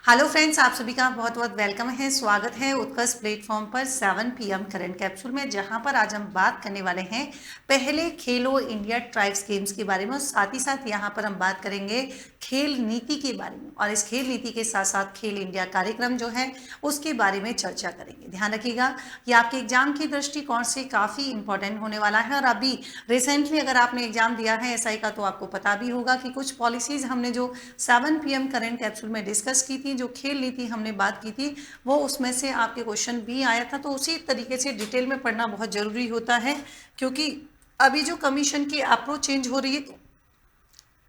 Hello friends, आप सभी का बहुत बहुत वेलकम है। स्वागत है उत्कर्ष प्लेटफॉर्म पर 7 PM करंट कैप्सूल में, जहां पर आज हम बात करने वाले हैं पहले खेलो इंडिया ट्राइब्स गेम्स के बारे में और साथ ही साथ यहां पर हम बात करेंगे खेल नीति के बारे में और इस खेल नीति के साथ साथ खेल इंडिया कार्यक्रम जो है उसके बारे में चर्चा करेंगे। ध्यान रखिएगा, ये आपके एग्जाम की दृष्टिकोण से काफ़ी इंपॉर्टेंट होने वाला है। और अभी रिसेंटली अगर आपने एग्जाम दिया है SI का तो आपको पता भी होगा कि कुछ पॉलिसीज हमने जो 7 PM करंट कैप्सूल में डिस्कस की थी, जो खेल नीति हमने बात की थी, वो उसमें से आपके क्वेश्चन भी आया था। तो उसी तरीके से डिटेल में पढ़ना बहुत जरूरी होता है, क्योंकि अभी जो कमीशन की अप्रोच चेंज हो रही है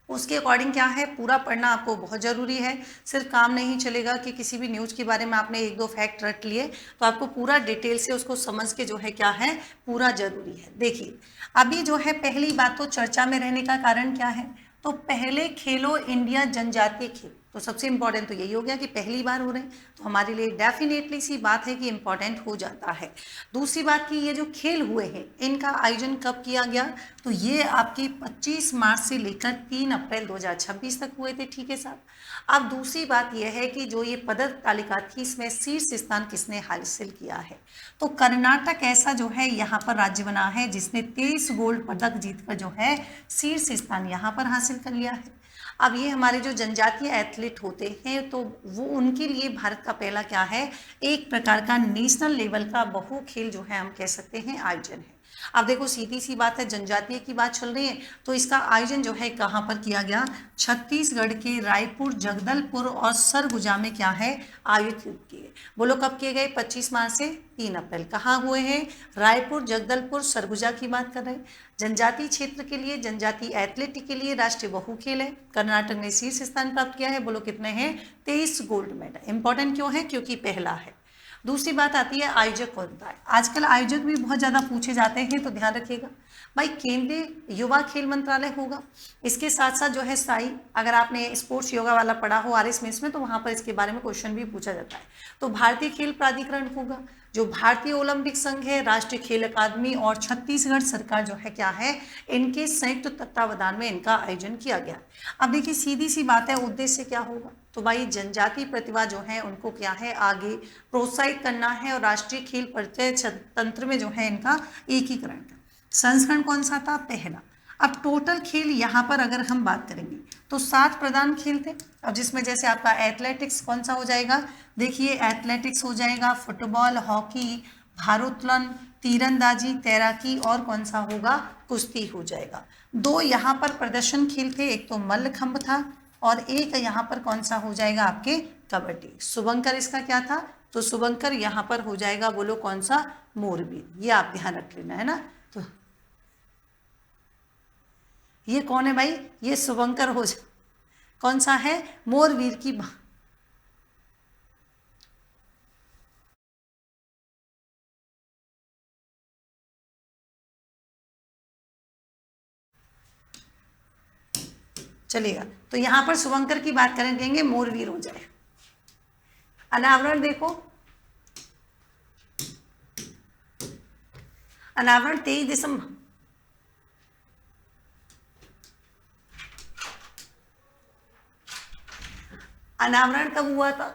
उसके अकॉर्डिंग क्या है, पूरा पढ़ना आपको बहुत ज़रूरी है। सिर्फ काम नहीं चलेगा कि किसी भी न्यूज़ के बारे में आपने एक दो फैक्ट रट लिए, तो आपको पूरा डिटेल से उसको समझ के जो है क्या है, पूरा जरूरी है। देखिए, अभी जो है पहली बात तो चर्चा में रहने का कारण क्या है, तो पहले खेलो इंडिया जनजातीय खेल, तो सबसे इंपॉर्टेंट तो यही हो गया कि पहली बार हो रहे हैं, तो हमारे लिए डेफिनेटली सी बात है कि इंपॉर्टेंट हो जाता है। दूसरी बात कि ये जो खेल हुए हैं इनका आयोजन कब किया गया, तो ये आपकी 25 मार्च से लेकर 3 अप्रैल 2026 तक हुए थे। ठीक है साहब। अब दूसरी बात यह है कि जो ये पदक तालिका थी इसमें शीर्ष स्थान किसने हासिल किया है, तो कर्नाटक ऐसा जो है यहाँ पर राज्य बना है जिसने 23 गोल्ड पदक जीतकर जो है शीर्ष स्थान यहाँ पर हासिल कर लिया है। अब ये हमारे जो जनजातीय एथलीट होते हैं तो वो उनके लिए भारत का पहला क्या है, एक प्रकार का नेशनल लेवल का बहु खेल जो है हम कह सकते हैं आयोजन है। अब देखो, सीधी सी बात है, जनजातीय की बात चल रही है तो इसका आयोजन जो है कहाँ पर किया गया, छत्तीसगढ़ के रायपुर, जगदलपुर और सरगुजा में क्या है, आयोजित किए। बोलो कब किए गए, 25 मार्च से 3 अप्रैल। कहाँ हुए हैं, रायपुर, जगदलपुर, सरगुजा की बात कर रहे हैं। जनजातीय क्षेत्र के लिए, जनजातीय एथलेटिक के लिए राष्ट्रीय बहु खेल है। कर्नाटक ने शीर्ष स्थान प्राप्त किया है। बोलो कितने हैं, 23 गोल्ड मेडल। इंपॉर्टेंट क्यों है, क्योंकि पहला है। दूसरी बात आती है आयोजक कौन था। आजकल आयोजक भी बहुत ज़्यादा पूछे जाते हैं, तो ध्यान रखिएगा भाई, केंद्रीय युवा खेल मंत्रालय होगा। इसके साथ साथ जो है साई, अगर आपने स्पोर्ट्स योगा वाला पढ़ा हो RS मेंस में, तो वहाँ पर इसके बारे में क्वेश्चन भी पूछा जाता है। तो भारतीय खेल प्राधिकरण होगा, जो भारतीय ओलंपिक संघ है, राष्ट्रीय खेल अकादमी और छत्तीसगढ़ सरकार जो है क्या है, इनके संयुक्त तत्वावधान में इनका आयोजन किया गया। अब देखिए, सीधी सी बात है, उद्देश्य क्या होगा, तो भाई जनजातीय प्रतिभा जो है उनको क्या है, आगे प्रोत्साहित करना है और राष्ट्रीय खेल परिचय तंत्र में जो है इनका एकीकरण का। संस्करण कौन सा था, पहला। अब टोटल खेल यहाँ पर अगर हम बात करेंगे तो 7 प्रधान खेल थे। अब जिसमें जैसे आपका एथलेटिक्स कौन सा हो जाएगा, देखिए एथलेटिक्स हो जाएगा, फुटबॉल, हॉकी, भारोत्तोलन, तीरंदाजी, तैराकी और कौन सा होगा, कुश्ती हो जाएगा। 2 यहाँ पर प्रदर्शन खेल थे, एक तो मल्लखंभ था और एक यहाँ पर कौन सा हो जाएगा, आपके कबड्डी। शुभंकर इसका क्या था, तो शुभंकर यहाँ पर हो जाएगा, बोलो कौन सा, मोरबीर। ये आप ध्यान रख लेना है ना। तो ये कौन है भाई, ये शुभंकर हो जाए, कौन सा है, मोरवीर की चलेगा। तो यहाँ पर शुभंकर की बात करें, कहेंगे मोरवीर हो जाए। अनावरण देखो, अनावरण 23 दिसंबर, अनावरण कब हुआ था,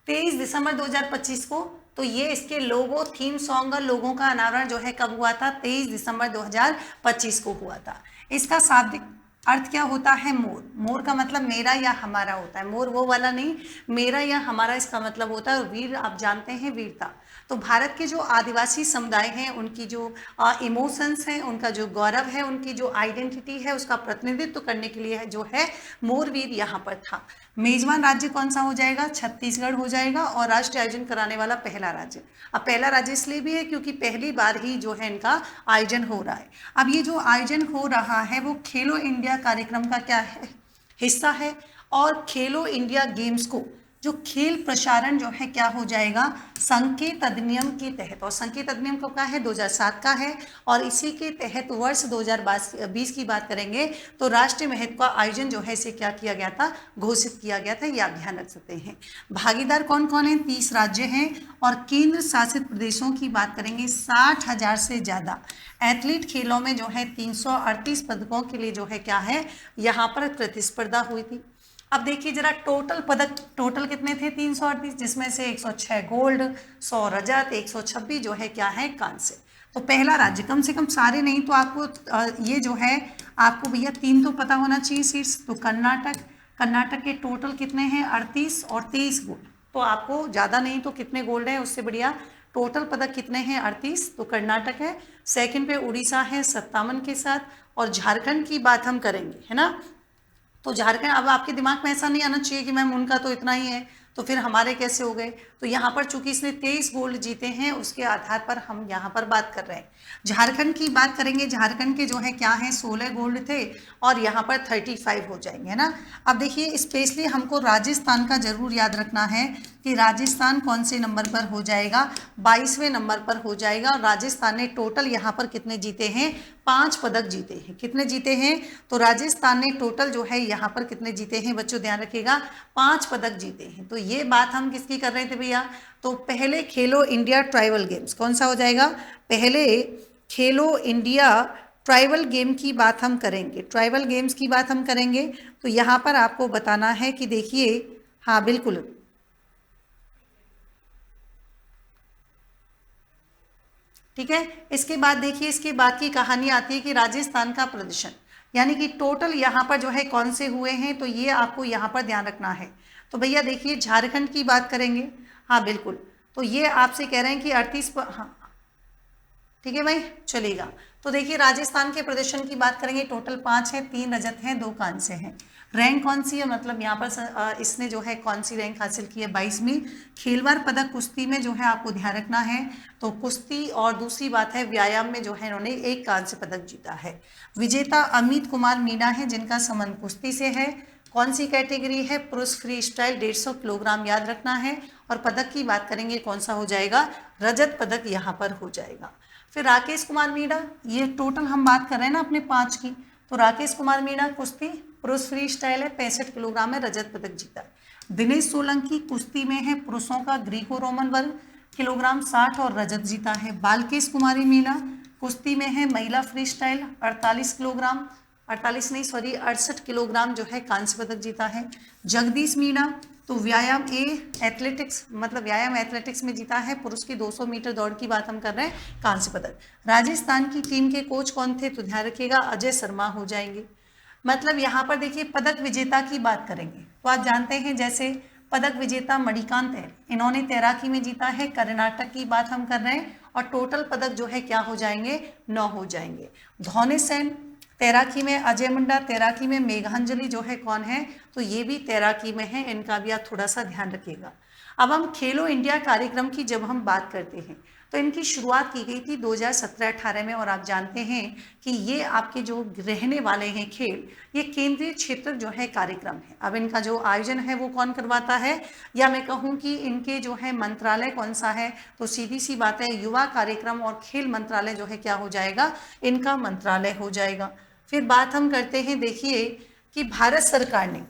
23 दिसंबर 2025 को। तो ये इसके लोगो, थीम सॉन्ग और लोगों का अनावरण जो है कब हुआ था, 23 दिसंबर 2025 को हुआ था। इसका शाब्दिक अर्थ क्या होता है, मोर। मोर का मतलब मेरा या हमारा होता है, मोर वो वाला नहीं, मेरा या हमारा इसका मतलब होता है। वीर आप जानते हैं, वीरता। तो भारत के जो आदिवासी समुदाय हैं उनकी जो इमोशंस हैं, उनका जो गौरव है, उनकी जो आइडेंटिटी है, उसका प्रतिनिधित्व करने के लिए जो है मोरवीर यहाँ पर था। मेजबान राज्य कौन सा हो जाएगा, छत्तीसगढ़ हो जाएगा। और राष्ट्रीय आयोजन कराने वाला पहला राज्य, अब पहला राज्य इसलिए भी है क्योंकि पहली बार ही जो है इनका आयोजन हो रहा है। अब ये जो आयोजन हो रहा है वो खेलो इंडिया कार्यक्रम का क्या है, हिस्सा है। और खेलो इंडिया गेम्स को जो खेल प्रसारण जो है क्या हो जाएगा, संकेत अधिनियम के तहत। और संकेत अधिनियम कब का है, 2007 का है। और इसी के तहत वर्ष 2020 की बात करेंगे तो राष्ट्रीय महत्व का आयोजन जो है इसे क्या किया गया था, घोषित किया गया था। ये आप ध्यान रख सकते हैं। भागीदार कौन कौन है, 30 राज्य हैं। और केंद्र शासित प्रदेशों की बात करेंगे, 60,000 से ज़्यादा एथलीट खेलों में जो है 338 पदकों के लिए जो है क्या है, यहाँ पर प्रतिस्पर्धा हुई थी। अब देखिए जरा टोटल पदक, टोटल कितने थे 338, जिसमें से 106 गोल्ड, 100 रजत, 126 जो है क्या है कांस्य। तो पहला राज्य, कम से कम सारे नहीं तो आपको ये जो है आपको भैया 3 तो पता होना चाहिए सीट्स। तो कर्नाटक, कर्नाटक के टोटल कितने हैं 38 और 23 गोल्ड। तो आपको ज़्यादा नहीं तो कितने गोल्ड है उससे बढ़िया टोटल पदक कितने हैं 38, तो कर्नाटक है। सेकंड पे उड़ीसा है 57 के साथ, और झारखंड की बात हम करेंगे, है ना। तो झारखंड, अब आपके दिमाग में ऐसा नहीं आना चाहिए कि मैम उनका तो इतना ही है तो फिर हमारे कैसे हो गए। तो यहाँ पर चूंकि इसने 23 गोल्ड जीते हैं उसके आधार पर हम यहाँ पर बात कर रहे हैं। झारखंड की बात करेंगे, झारखंड के जो है क्या है 16 गोल्ड थे और यहाँ पर 35 हो जाएंगे, है ना। अब देखिए स्पेशली हमको राजस्थान का जरूर याद रखना है कि राजस्थान कौन से नंबर पर हो जाएगा, 22वें नंबर पर हो जाएगा। और राजस्थान ने टोटल यहाँ पर कितने जीते हैं, 5 पदक जीते हैं। कितने जीते हैं, तो राजस्थान ने टोटल जो है यहाँ पर कितने जीते हैं बच्चों, ध्यान रखिएगा 5 पदक जीते हैं। तो ये बात हम किसकी कर रहे थे भैया, तो पहले खेलो इंडिया ट्राइबल गेम्स कौन सा हो जाएगा, पहले खेलो इंडिया ट्राइबल गेम की बात हम करेंगे, ट्राइबल गेम्स की बात हम करेंगे। तो यहाँ पर आपको बताना है कि देखिए, हाँ बिल्कुल, ठीक है। इसके बाद देखिए, इसके बाद की कहानी आती है कि राजस्थान का प्रदर्शन, यानी कि टोटल यहाँ पर जो है कौन से हुए हैं, तो ये आपको यहाँ पर ध्यान रखना है। तो भैया देखिए झारखंड की बात करेंगे, हाँ बिल्कुल, तो ये आपसे कह रहे हैं कि 38 हाँ ठीक है भाई चलेगा। तो देखिए राजस्थान के प्रदर्शन की बात करेंगे, टोटल 5 है, 3 रजत हैं, 2 कांस्य हैं। रैंक कौन सी है, मतलब यहाँ पर इसने जो है कौन सी रैंक हासिल की है, 22वीं। खेलवार पदक कुश्ती में जो है आपको ध्यान रखना है, तो कुश्ती, और दूसरी बात है व्यायाम में जो है इन्होंने 1 कांस्य पदक जीता है। विजेता अमित कुमार मीणा है जिनका संबंध कुश्ती से है। कौन सी कैटेगरी है, पुरुष फ्री स्टाइल 150 किलोग्राम, याद रखना है। और पदक की बात करेंगे कौन सा हो जाएगा, रजत पदक यहाँ पर हो जाएगा। फिर राकेश कुमार मीणा, ये टोटल हम बात कर रहे हैं ना अपने 5 की, तो राकेश कुमार मीणा कुश्ती पुरुष फ्री स्टाइल है, 65 किलोग्राम में रजत पदक जीता है। दिनेश सोलंकी कुश्ती में है पुरुषों का ग्रीको रोमन वर्ग, किलोग्राम 60 और रजत जीता है। बालकेश कुमारी मीणा कुश्ती में है महिला फ्री स्टाइल, 48 किलोग्राम, 48 नहीं सॉरी 68 किलोग्राम जो है कांस्य पदक जीता है। जगदीश मीणा तो व्यायाम एथलेटिक्स, मतलब व्यायाम एथलेटिक्स में जीता है, पुरुष की 200 मीटर दौड़ की बात हम कर रहे हैं, कांस्य पदक। राजस्थान की टीम के कोच कौन थे, तो ध्यान रखिएगा अजय शर्मा हो जाएंगे। मतलब यहाँ पर देखिए पदक विजेता की बात करेंगे तो आप जानते हैं, जैसे पदक विजेता मणिकांत है, इन्होंने तैराकी में जीता है, कर्नाटक की बात हम कर रहे हैं, और टोटल पदक जो है क्या हो जाएंगे, 9 हो जाएंगे। धौनी सेन तैराकी में, अजय मुंडा तैराकी में, मेघांजलि जो है कौन है, तो ये भी तैराकी में है, इनका भी आप थोड़ा सा ध्यान रखिएगा। अब हम खेलो इंडिया कार्यक्रम की जब हम बात करते हैं तो इनकी शुरुआत की गई थी 2017-18 में, और आप जानते हैं कि ये आपके जो रहने वाले हैं खेल, ये केंद्रीय क्षेत्र जो है कार्यक्रम है। अब इनका जो आयोजन है वो कौन करवाता है, या मैं कहूँ कि इनके जो है मंत्रालय कौन सा है, तो सीधी सी बात है युवा कार्यक्रम और खेल मंत्रालय जो है क्या हो जाएगा, इनका मंत्रालय हो जाएगा। फिर बात हम करते हैं, देखिए कि भारत सरकार ने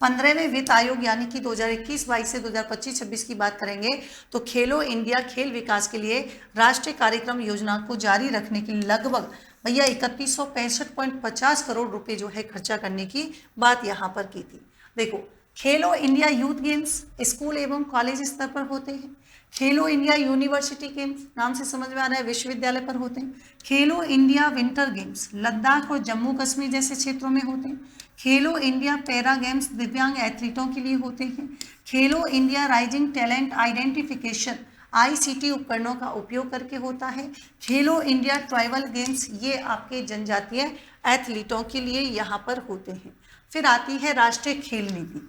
15वें वित्त आयोग यानी कि 2021-22 से 2025-26 की बात करेंगे तो खेलो इंडिया खेल विकास के लिए राष्ट्रीय कार्यक्रम योजना को जारी रखने के लिए लगभग भैया 3165.50 करोड़ रुपए जो है खर्चा करने की बात यहाँ पर की थी। देखो खेलो इंडिया यूथ गेम्स स्कूल एवं कॉलेज स्तर पर होते हैं, खेलो इंडिया यूनिवर्सिटी गेम्स नाम से समझ में आ रहा है विश्वविद्यालय पर होते हैं, खेलो इंडिया विंटर गेम्स लद्दाख और जम्मू कश्मीर जैसे क्षेत्रों में होते हैं, खेलो इंडिया पैरा गेम्स दिव्यांग एथलीटों के लिए होते हैं, खेलो India rising talent identification ICT उपकरणों का उपयोग करके होता है, खेलो इंडिया ट्राइबल गेम्स ये आपके जनजातीय एथलीटों के लिए यहाँ पर होते हैं। फिर आती है राष्ट्रीय खेल नीति,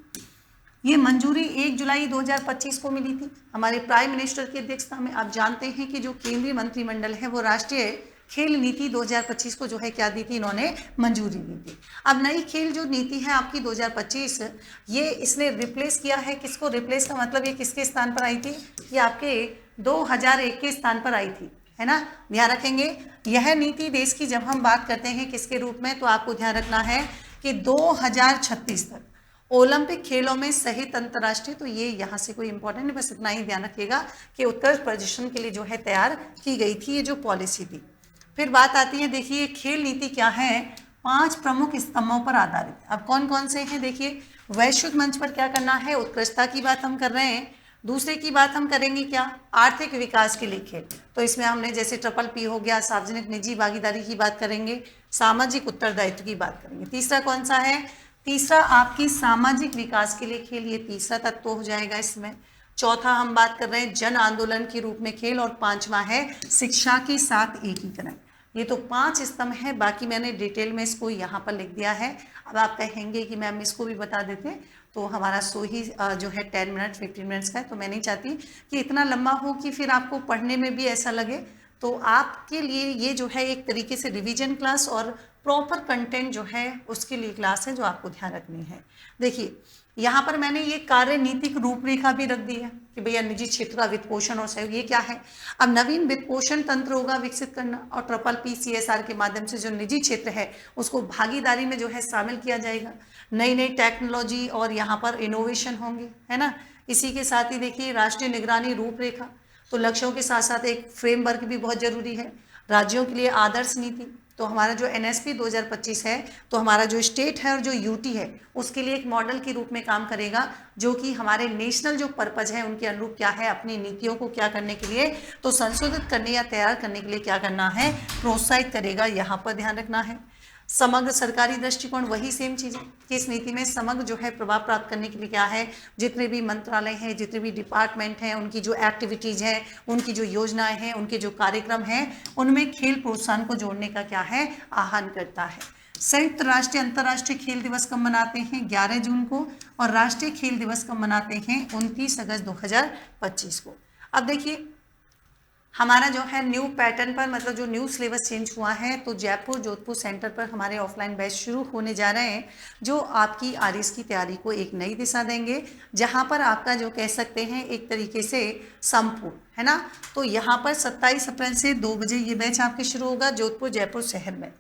ये मंजूरी 1 जुलाई 2025 को मिली थी हमारे प्राइम मिनिस्टर की अध्यक्षता में। आप जानते हैं कि जो केंद्रीय मंत्रिमंडल है वो राष्ट्रीय खेल नीति 2025 को जो है क्या दी थी, इन्होंने मंजूरी दी थी। अब नई खेल जो नीति है आपकी 2025, ये इसने रिप्लेस किया है, किसको रिप्लेस का मतलब ये किसके स्थान पर आई थी, ये आपके 2001 के स्थान पर आई थी, है ना, ध्यान रखेंगे। यह नीति देश की जब हम बात करते हैं किसके रूप में, तो आपको ध्यान रखना है कि 2036 तक ओलंपिक खेलों में सहित अंतर्राष्ट्रीय, तो ये यहाँ से कोई इंपॉर्टेंट नहीं, बस इतना ही ध्यान रखिएगा कि उत्कर्ष प्रदर्शन के लिए जो है तैयार की गई थी ये जो पॉलिसी थी। फिर बात आती है, देखिए खेल नीति क्या है, 5 प्रमुख स्तंभों पर आधारित। अब कौन कौन से हैं, देखिए वैश्विक मंच पर क्या करना है, उत्कृष्टता की बात हम कर रहे हैं। दूसरे की बात हम करेंगे क्या, आर्थिक विकास के लिए खेल। तो इसमें हमने जैसे ट्रिपल पी हो गया, सार्वजनिक निजी भागीदारी की बात करेंगे, सामाजिक उत्तरदायित्व की बात करेंगे। तीसरा कौन सा है, तीसरा आपकी सामाजिक विकास के लिए खेल, ये तीसरा तत्व हो जाएगा इसमें। चौथा हम बात कर रहे हैं जन आंदोलन के रूप में खेल, और पांचवा है शिक्षा के साथ एकीकरण। ये तो 5 स्तंभ है, बाकी मैंने डिटेल में इसको यहाँ पर लिख दिया है। अब आप कहेंगे कि मैम इसको भी बता देते तो हमारा शो ही जो है 10 मिनट 15 मिनट्स का है, तो मैं नहीं चाहती कि इतना लंबा हो कि फिर आपको पढ़ने में भी ऐसा लगे। तो आपके लिए ये जो है एक तरीके से रिवीजन क्लास और प्रॉपर कंटेंट जो है उसके लिए क्लास है जो आपको ध्यान रखनी है। देखिए यहाँ पर मैंने ये कार्यनीतिक रूपरेखा भी रख दी है कि भैया निजी क्षेत्र का वित्त पोषण और सहयोग ये क्या है। अब नवीन वित्त पोषण तंत्र होगा विकसित करना, और ट्रिपल पी CSR के माध्यम से जो निजी क्षेत्र है उसको भागीदारी में जो है शामिल किया जाएगा। नई नई टेक्नोलॉजी और यहाँ पर इनोवेशन होंगे, है ना। इसी के साथ ही देखिए राष्ट्रीय निगरानी रूपरेखा, तो लक्ष्यों के साथ साथ एक फ्रेमवर्क भी बहुत जरूरी है। राज्यों के लिए आदर्श नीति, तो हमारा जो NSP 2025 है, तो हमारा जो स्टेट है और जो UT है उसके लिए एक मॉडल के रूप में काम करेगा, जो कि हमारे नेशनल जो पर्पज है उनके अनुरूप क्या है, अपनी नीतियों को क्या करने के लिए, तो संशोधित करने या तैयार करने के लिए क्या करना है, प्रोत्साहित करेगा। यहाँ पर ध्यान रखना है। समग्र सरकारी दृष्टिकोण, वही सेम चीज़ है कि इस नीति में समग्र जो है प्रभाव प्राप्त करने के लिए क्या है, जितने भी मंत्रालय हैं, जितने भी डिपार्टमेंट हैं, उनकी जो एक्टिविटीज़ हैं, उनकी जो योजनाएं हैं, उनके जो कार्यक्रम हैं, उनमें खेल प्रोत्साहन को जोड़ने का क्या है, आह्वान करता है। संयुक्त राष्ट्र अंतर्राष्ट्रीय खेल दिवस कब मनाते हैं, 11 जून को, और राष्ट्रीय खेल दिवस कब मनाते हैं, 29 अगस्त 2025 को। अब देखिए हमारा जो है न्यू पैटर्न पर, मतलब जो न्यू सिलेबस चेंज हुआ है, तो जयपुर जोधपुर सेंटर पर हमारे ऑफलाइन बैच शुरू होने जा रहे हैं, जो आपकी RS की तैयारी को एक नई दिशा देंगे, जहां पर आपका जो कह सकते हैं एक तरीके से संपूर्ण, है ना। तो यहाँ पर 27 अप्रैल से 2 बजे ये बैच आपके शुरू होगा जोधपुर जयपुर शहर में।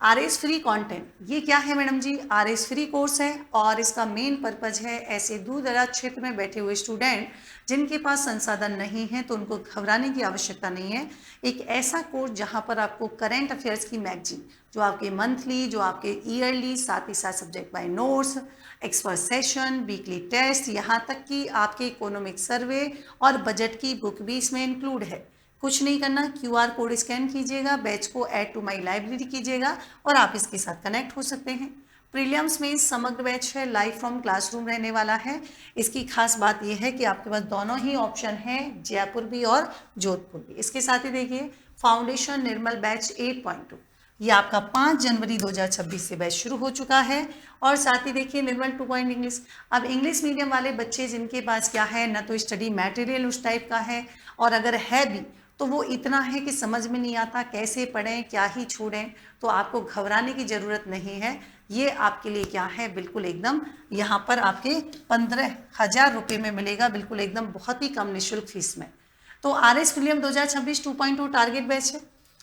RS फ्री कंटेंट, ये क्या है मैडम जी, RS फ्री कोर्स है, और इसका मेन पर्पज है ऐसे दूर दराज क्षेत्र में बैठे हुए स्टूडेंट जिनके पास संसाधन नहीं है, तो उनको घबराने की आवश्यकता नहीं है। एक ऐसा कोर्स जहां पर आपको करंट अफेयर्स की मैगजीन, जो आपके मंथली, जो आपके ईयरली, साथ ही साथ subject by notes, expert session, weekly test, यहाँ तक कि आपके इकोनॉमिक सर्वे और बजट की बुक भी इसमें इंक्लूड है। कुछ नहीं करना, QR कोड स्कैन कीजिएगा, बैच को ऐड टू माई लाइब्रेरी कीजिएगा और आप इसके साथ कनेक्ट हो सकते हैं। प्रीलिम्स में समग्र बैच है, लाइव फ्रॉम क्लासरूम रहने वाला है। इसकी खास बात यह है कि आपके पास दोनों ही ऑप्शन हैं, जयपुर भी और जोधपुर भी। इसके साथ ही देखिए फाउंडेशन निर्मल बैच 8.2, ये आपका 5 जनवरी 2026 से बैच शुरू हो चुका है। और साथ ही देखिए निर्मल 2 इंग्लिश, अब इंग्लिश मीडियम वाले बच्चे जिनके पास क्या है, न तो स्टडी मटेरियल उस टाइप का है, और अगर है भी तो वो इतना है कि समझ में नहीं आता कैसे पढ़ें, क्या ही छोड़ें, तो आपको घबराने की ज़रूरत नहीं है। ये आपके लिए क्या है, बिल्कुल एकदम यहाँ पर आपके 15,000 रुपये में मिलेगा, बिल्कुल एकदम बहुत ही कम निःशुल्क फीस में। तो RS प्रीलियम 2026 2.2 टारगेट बैच है,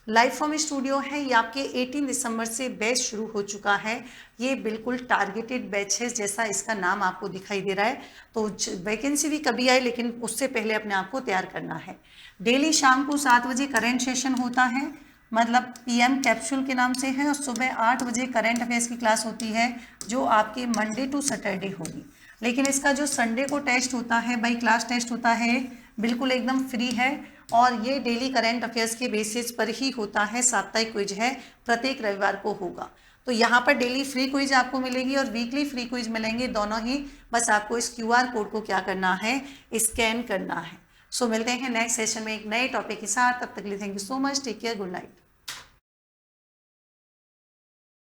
लाइव फ्रॉम स्टूडियो है, ये आपके 18 दिसंबर से बैच शुरू हो चुका है। ये बिल्कुल टारगेटेड बैच है, जैसा इसका नाम आपको दिखाई दे रहा है। तो वैकेंसी भी कभी आए, लेकिन उससे पहले अपने आप को तैयार करना है। डेली शाम को 7 बजे करेंट सेशन होता है, मतलब PM कैप्सूल के नाम से है, और सुबह 8 बजे करेंट अफेयर्स की क्लास होती है, जो आपके मंडे टू सैटरडे होगी। लेकिन इसका जो संडे को टेस्ट होता है, भाई क्लास टेस्ट होता है, बिल्कुल एकदम फ्री है, और ये डेली करंट अफेयर्स के बेसिस पर ही होता है। साप्ताहिक क्विज है, प्रत्येक रविवार को होगा। तो यहाँ पर डेली फ्री क्विज आपको मिलेगी और वीकली फ्री क्विज मिलेंगे, दोनों ही। बस आपको इस QR कोड को क्या करना है, स्कैन करना है। सो मिलते हैं नेक्स्ट सेशन में एक नए टॉपिक के साथ। तब तक के लिए thank you so much, take care, good night.